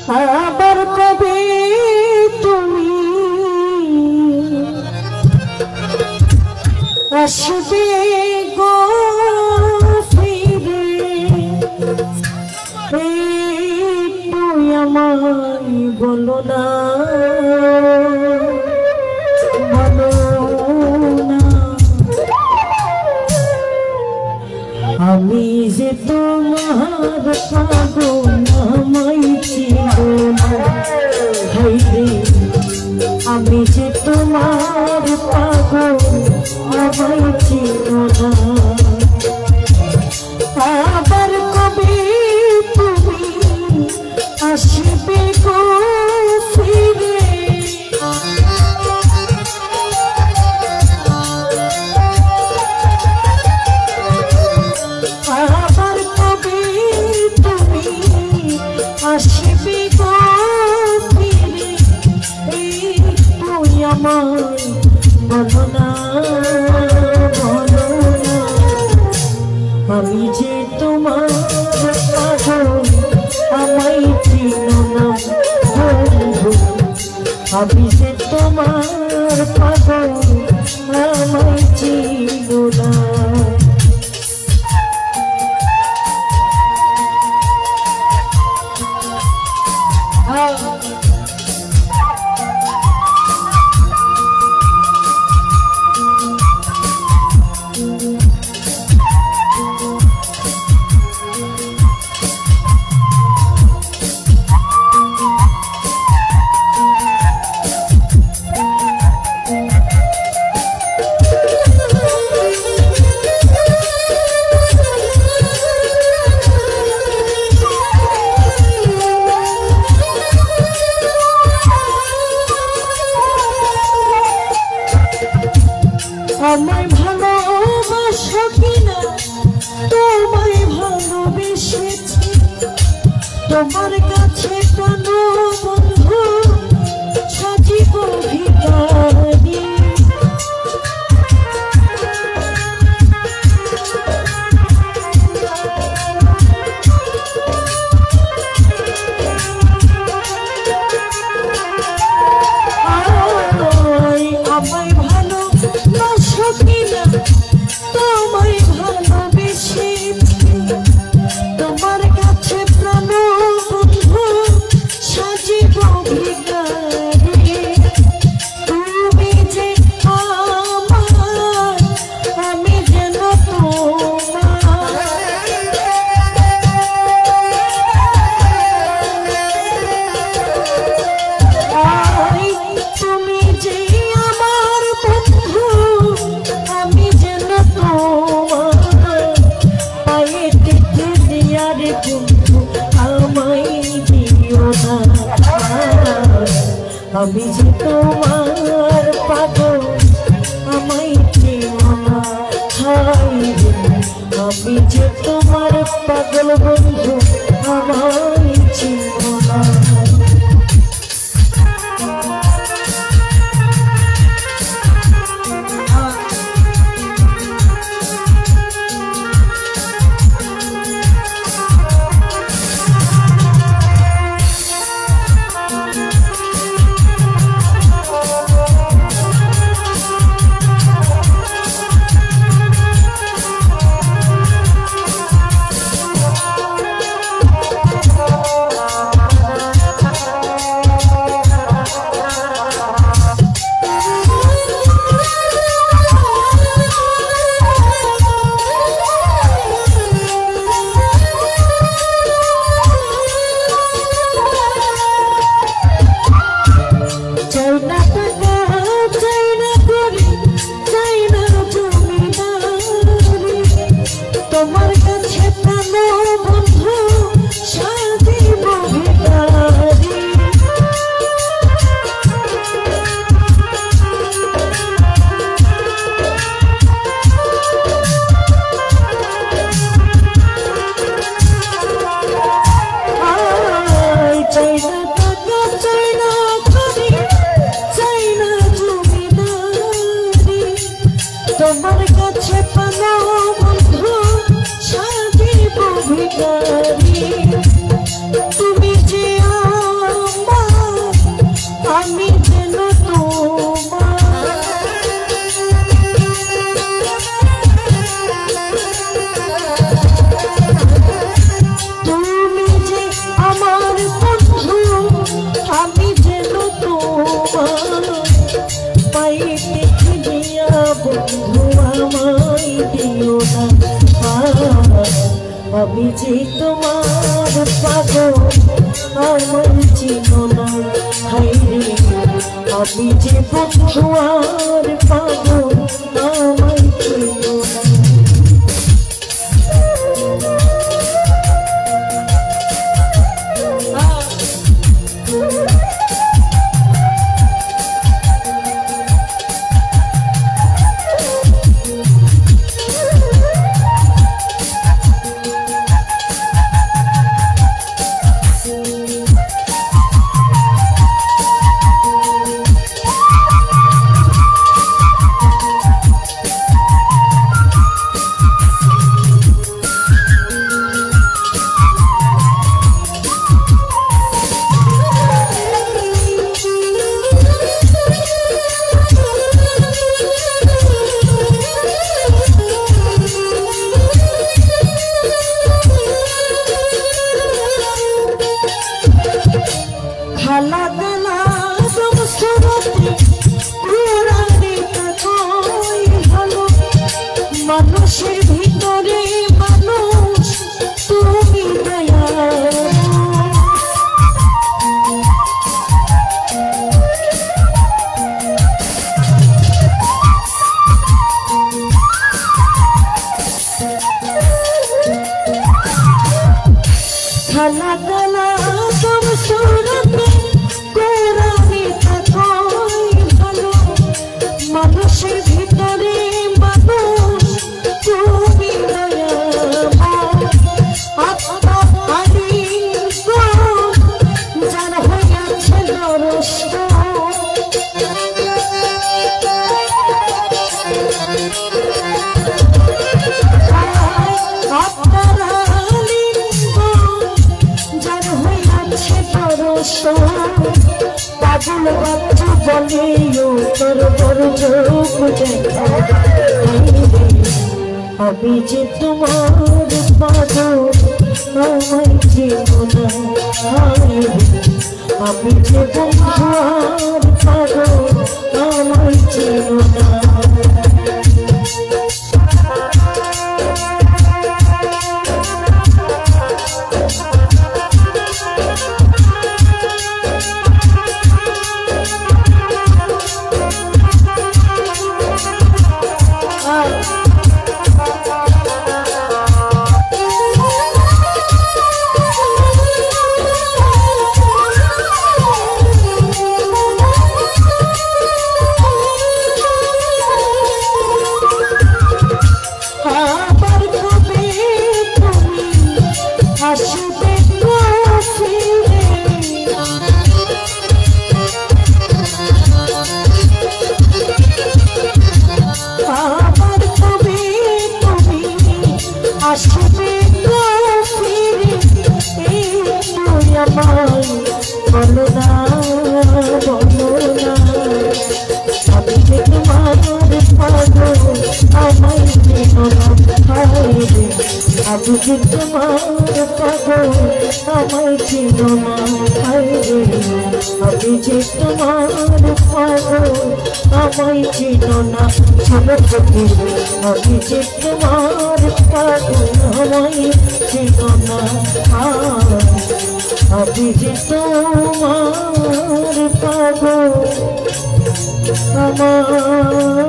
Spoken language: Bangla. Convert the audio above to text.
আবার কবে তুমি আসবে গো ফিরে, একটু আমায় বলো না, বলো না। আমি যে তোমার পাগল আমায় চিনো না, হায়রে আমি যে তোমার পাগল আমায় চিনো না। আবার কবে তুমি আসবে গো ফিরে, আবার কবে তুমি আসবে গো ফিরে, তুই আমায় বলো না, বলো না। আমি যে তোমার পাগল আমায় চিনো না বন্ধু, আমি যে তোমার পাগল আমায় চিনো না। আমায় ভালোবাসো কিনা, তোমায় ভালোবেসেছি, তোমার কাছে কেন বন্ধু সাজিব ভিখারি। আমায় ভালোবাসো কিনা, তোমায় ভালোবেসেছি, তোমার কাছে প্রাণ বন্ধু সাজিব ভিখারি। তুমি যে আমার, আমি যেন তোমার, তুমি যে আমার বন্ধু, আমি যেন তোমার পায়ে দেখে দিয়ার বন্ধু আমায় দিও না। আমি যে তোমার পাগল আমায় দিও না, হায়রে আমি যে তোমার পাগল বন্ধু আমায় চিনো না। তোমার কাছে প্রাণ বন্ধু সাজিব ভিখারি। চাই না টাকা, চাই না গাড়ি, চাই না জমিদারি, তোমার কাছে প্রাণ বন্ধু সাজিব ভিখারি। তুমি যে আমি যে তোমার পাগল আমায় চিনো না হায়রে আমি যে বন্ধু আর পাগল আমায় চিনো না মানুষের ভিতরে মানুষ তুমি দয়া খালা গালা সব সুরতে কোরআনে থাকোই ভালো মানুষের ভিতরে মানুষ তুমি দয়া আত্মা হারি যার হইয়াছে নরষ্ট পাগল বাচ্চা বলে তোর বড় চোখ দেখা আমি যে তোমার পাগল আমায় চিনো না আমি যে বন্ধুর পাগল আমায় চিনো না বলো না আমি যে তোমার পাগল আমায় চিনো না আমি যে তোমার পাগল আমায় চিনো না আমি যে তোমার পাগল আমায় চিনো না আমি যে তোমার পাগল আমায় চিনো না আমি যে তোমার পাগল আমার